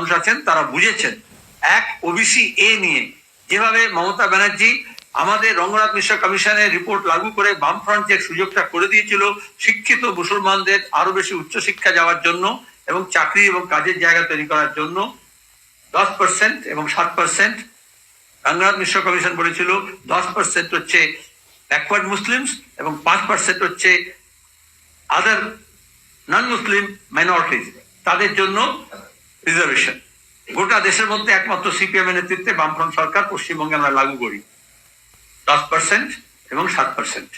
মানুষ আছেন তারা বুঝেছেন। এক, ওবিসি এ নিয়ে যেভাবে মমতা ব্যানার্জি আমাদের রঙ্গনাথ মিশ্র কমিশনের রিপোর্ট লাগু করে বামফ্রন্ট যে সুযোগটা করে দিয়েছিল শিক্ষিত মুসলমানদের আরো বেশি উচ্চশিক্ষা যাওয়ার জন্য এবং চাকরি এবং কাজের জায়গা তৈরি করার জন্য 10% এবং 7%। রঙ্গনাথ মিশ্র কমিশন বলেছিল 10% হচ্ছে ব্যাকওয়ার্ড মুসলিমস এবং 5% হচ্ছে আদার নন মুসলিম মাইনরিটিস, তাদের জন্য রিজার্ভেশন। গোটা দেশের মধ্যে একমাত্র সিপিএম এর নেতৃত্বে বামফ্রন্ট সরকার পশ্চিমবঙ্গে আমরা লাগু করি 10% এবং 7%।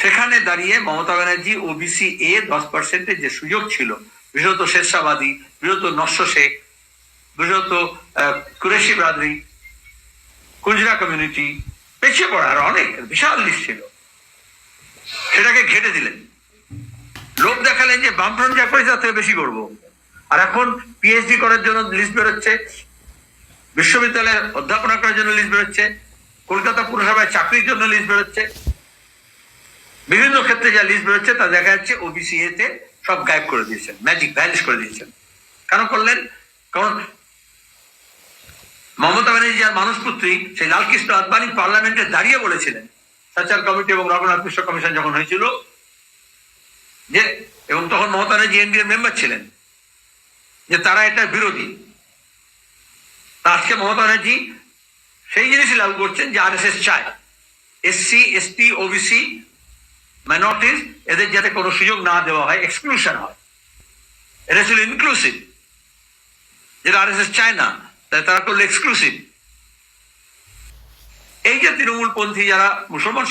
সেখানে দাঁড়িয়ে মমতা ব্যানার্জি ওবিসি এ 10%-এর যে সুযোগ ছিল, বিশেষত শেরশাবাদী, বিশেষত নস্য শেখ, বিশেষত কুরেশি ব্রাদারি, কুজরা কমিউনিটি, পেছিয়ে পড়া আর অনেক বিশাল লিস্ট ছিল, সেটাকে ঘেটে দিলেন। লোক দেখালেন যে বামফ্রন্ট যা করেছে তার থেকে বেশি করবো। আর এখন পিএইচডি করার জন্য লিস্ট বেরোচ্ছে, বিশ্ববিদ্যালয়ে অধ্যাপনা করার জন্য লিস্ট বেরোচ্ছে, কলকাতা পুরসভায় চাকরির জন্য লিস্ট বেরোচ্ছে, বিভিন্ন ক্ষেত্রে যা লিস্ট বেরোচ্ছে তা দেখা যাচ্ছে ওবিসি এতে সব গায়েব করে দিয়েছেন, ম্যাজিক ভ্যানিশ করে দিয়েছেন। কেন করলেন? কারণ মমতা ব্যানার্জি যার মানুষপুত্রী সেই লালকৃষ্ণ আদবানি পার্লামেন্টে দাঁড়িয়ে বলেছিলেন, সাচার কমিটি এবং রঘুনাথ মিশ্র কমিশন যখন হয়েছিল, যে এবং তখন মমতা ব্যানার্জি এনডিএর মেম্বার ছিলেন, যে তারা এটা বিরোধী। আজকে মমতা ব্যানার্জি সেই জিনিসই লাগু করছেন যে আরএসএস চায় এসসি এসটি ওবিসি মাইনরিটিস এদের যাতে কোনো সুযোগ না দেওয়া হয়, এক্সক্লুশন হয়। এটা ছিল ইনক্লুসিভ, যেটা আরএসএস চায় না, তাই তারা করলো এক্সক্লুসিভ। এই যে তৃণমূলপন্থী যারা মুসলমান